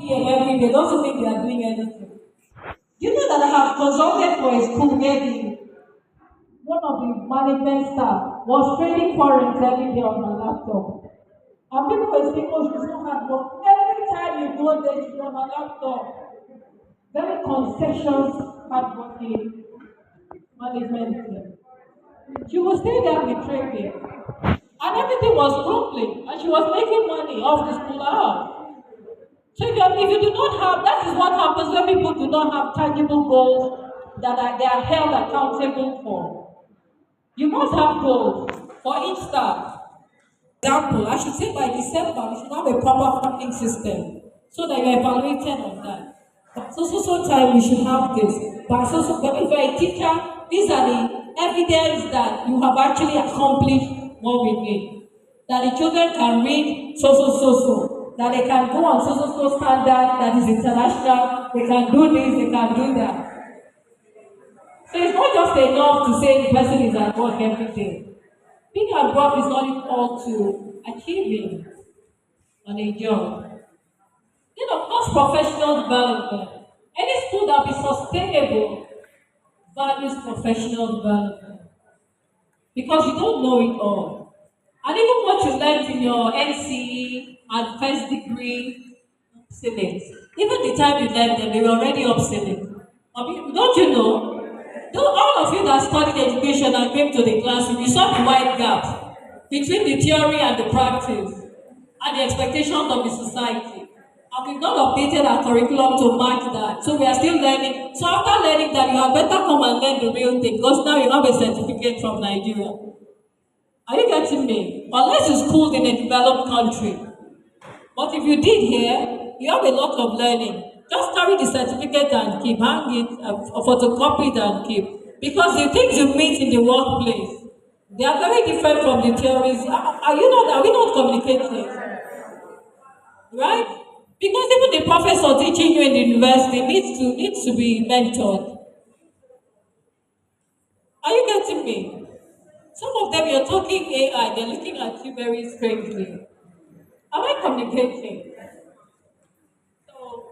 PM every day doesn't mean they are doing anything. Do you know that I have consulted for a school where one of the management staff was training foreign every day on her laptop. And people were saying, oh, she's not hard work. Every time you go there, she's on her laptop. Very concessions, hardworking management team. She was stay there with trading. And everything was crumbling. And she was making money off the school out. So if you do not have, that is what happens when people do not have tangible goals that they are held accountable for. You must have goals for each staff. Example, I should say by December, we should have a proper funding system so that you're evaluated on that. So time we should have this. But if you're a teacher, these are the evidence that you have actually accomplished what we need. That the children can read so. That they can go on so standard that is international. They can do this, they can do that. So it's not just enough to say the person is at work every day. Being at work is not equal to achieving on a job. Then of course professional development. Any school that is sustainable values professional development. Because you don't know it all. And even what you learned in your NCE and first degree, obsolete. Even the time you learned them, they were already obsolete. I mean, don't you know? All of you that studied education and came to the classroom, you saw the wide gap between the theory and the practice and the expectations of the society. And we've not updated our curriculum to match that. So we are still learning. So after learning that, you had better come and learn the real thing because now you have a certificate from Nigeria. Are you getting me? Unless it's schooled in a developed country. But if you did here, you have a lot of learning. Just carry the certificate and keep, hang it, photocopy it and keep. Because the things you meet in the workplace, they are very different from the theories. Are you not? Are we not communicating? Right? Because even the professor teaching you in the university needs to be mentored. Are you getting me? Some of them you're talking AI, they're looking at you very strangely. Am I communicating? So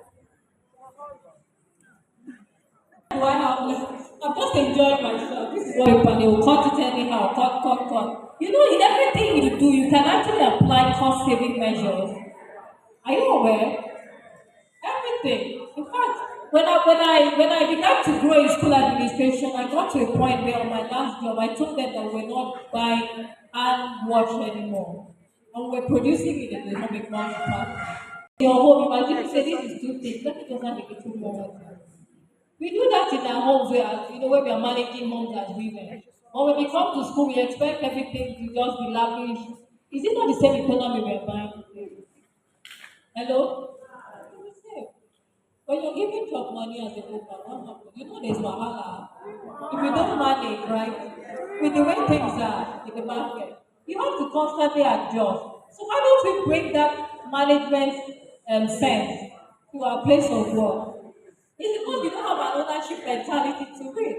do I have I'm just enjoying myself. This is what you can will cut it anyhow, cut. You know, in everything you do, you can actually apply cost saving measures. Are you aware? Everything. In fact, when I began to grow in school administration, I got to a point where on my last job, I told them that we're not buying hand wash anymore. And we're producing it in the home economics department. Your home, imagine you say this is too thick, let me just have a little more water. We do that in our homes where when we are managing homes as women. Or when we come to school, we expect everything to just be lavish. Is it not the same economy we are buying today? Hello? It's the same. When you're giving job money as a woman, what happens? You know there's wahala. If you don't manage, right, with the way things are in the market, you have to constantly adjust. So why don't we bring that management sense to our place of work? It's because we don't have an ownership mentality to it.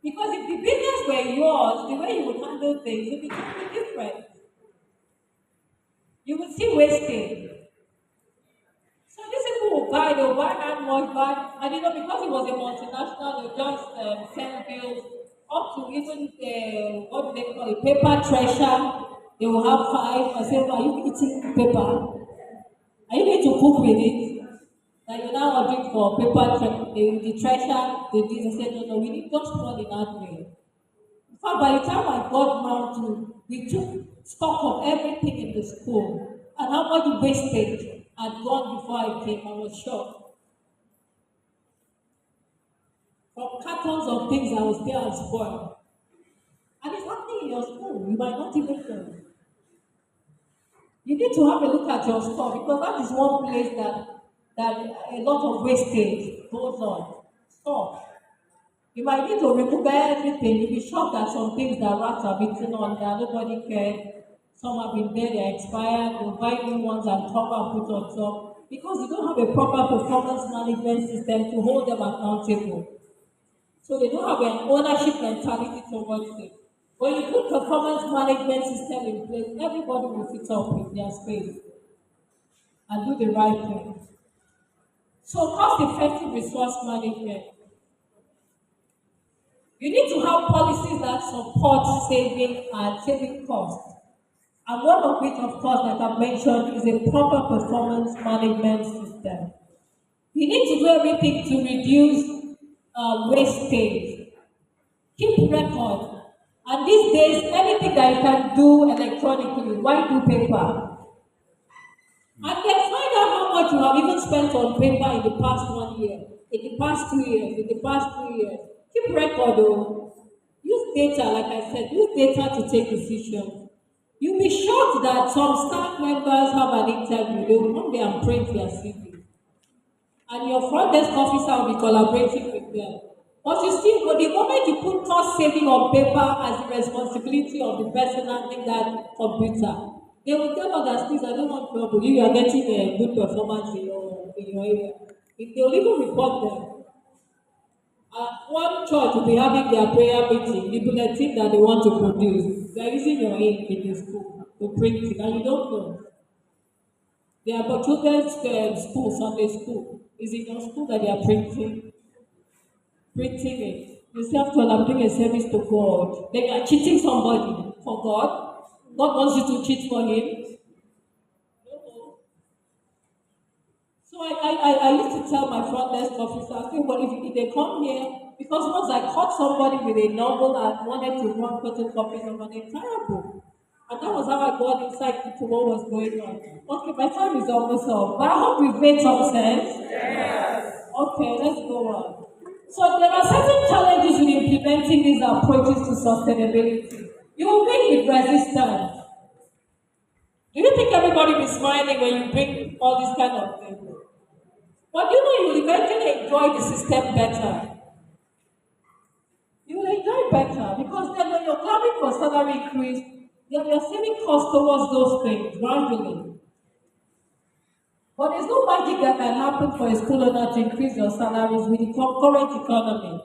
Because if the business were yours, the way you would handle things would be totally different. You would see wastage. So these people will buy, they'll buy hand wash, and because it was a multinational, they'll just send bills up to even what do they call it, paper treasure. They will have five and say, are you eating paper? Are you going to cook with it? That you now ordering for paper, the treasure, they said, no, we need just one in that way. In fact, by the time I got round to, we took stock of everything in the school and how much wastage had gone before I came. I was shocked. From cartons of things that was there and spoiled. And it's happening in your school. You might not even know. You need to have a look at your store because that is one place that a lot of wastage goes on. Store. You might need to remove everything. You'll be shocked at some things that rats have eaten on that nobody cared. Some have been there, they're expired. You'll buy new ones and cover and put on top because you don't have a proper performance management system to hold them accountable. So they don't have an ownership mentality towards it. When you put performance management system in place, everybody will fit up with their space. and do the right thing. So cost-effective resource management. You need to have policies that support saving and saving costs. And one of which, of course, like I mentioned, is a proper performance management system. You need to do everything to reduce wastage. Keep record. And these days, anything that you can do electronically, why do paper? And then find out how much you have even spent on paper in the past 1 year, in the past 2 years, in the past 3 years. Keep record though. Use data, like I said, use data to take decisions. You'll be shocked that some staff members have an interview, they will come there and print their CV. And your front desk officer will be collaborating with them. But you see, but the moment you put cost saving on paper as the responsibility of the person handling that computer, they will tell others, please, I don't want trouble. You are getting a good performance in your area. If they will even report them. One church will be having their prayer meeting, the bulletin that they want to produce. They are using your ink in the school to print it, and you don't know. They are for children's school, Sunday school. Is it your school that they are printing it? You still have to I'm doing a service to God. Then you are cheating somebody for God. God wants you to cheat for him. So I used to tell my front desk officer, I say, well, if they come here, because once I caught somebody with a novel and wanted to run photocopies of an entire book. And that was how I got insight into what was going on. Okay, my time is almost up. But I hope we've made some sense. Yes. Okay, let's go on. So there are certain challenges with implementing these approaches to sustainability. You will meet with resistance. Do you think everybody will be smiling when you bring all these kind of things? But you know, you will eventually enjoy the system better. You will enjoy better because then when you're clamoring for salary increase, you're saving costs towards those things gradually. But there's no magic that can happen for a school owner to increase your salaries with the current economy.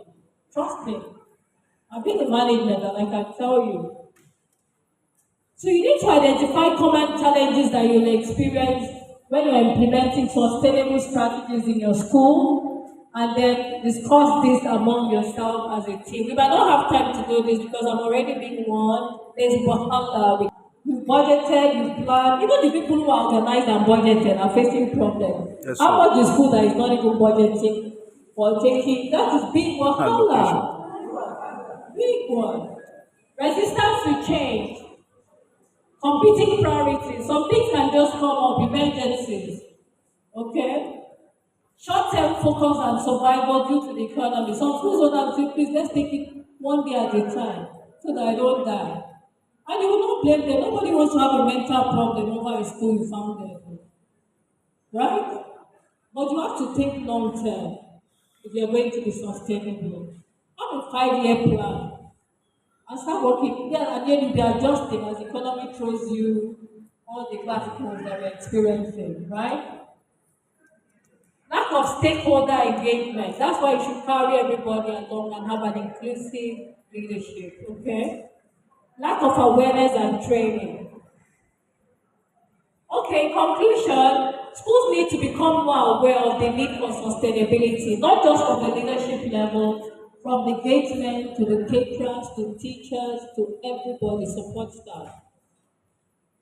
Trust me. I've been in management and I can tell you. So you need to identify common challenges that you'll experience when you're implementing sustainable strategies in your school and then discuss this among yourself as a team. We might not have time to do this because I'm already being warned. There's you budgeted, you planned. Even the people who are organized and budgeted are facing problems. Yes, how about the school that is not even budgeting or taking? That is big wahala. Big one. Resistance to change. Competing priorities. Some things can just come up, emergencies. Okay? Short-term focus and survival due to the economy. Some schools owners say, please, let's take it one day at a time so that I don't die. And you will not blame them. Nobody wants to have a mental problem over a school you founded. Right? But you have to think long-term if you're going to be sustainable. Have a 5-year plan. And start working. Yeah, and then you'll be adjusting as the economy throws you all the classicals that we're experiencing, right? Lack of stakeholder engagement. That's why you should carry everybody along and have an inclusive leadership, okay? Lack of awareness and training. Okay, in conclusion, schools need to become more aware of the need for sustainability, not just from the leadership level, from the gatemen to the caterers to teachers to everybody, support staff.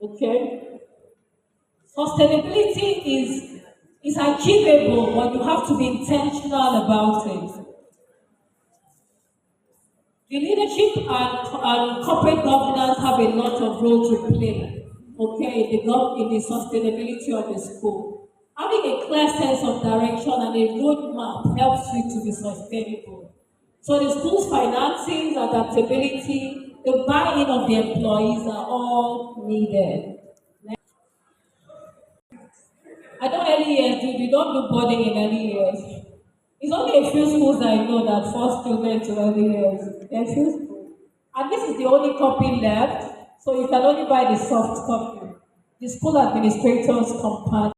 Okay? Sustainability is achievable, but you have to be intentional about it. The leadership and corporate governance have a lot of role to play, okay, in the sustainability of the school. Having a clear sense of direction and a roadmap helps you to be sustainable. So the school's financing, adaptability, the buy-in of the employees are all needed. I know early years, you don't do boarding in early years. It's only a few schools I know that force children to early years. There are a few schools. And this is the only copy left, so you can only buy the soft copy. The school administrators compare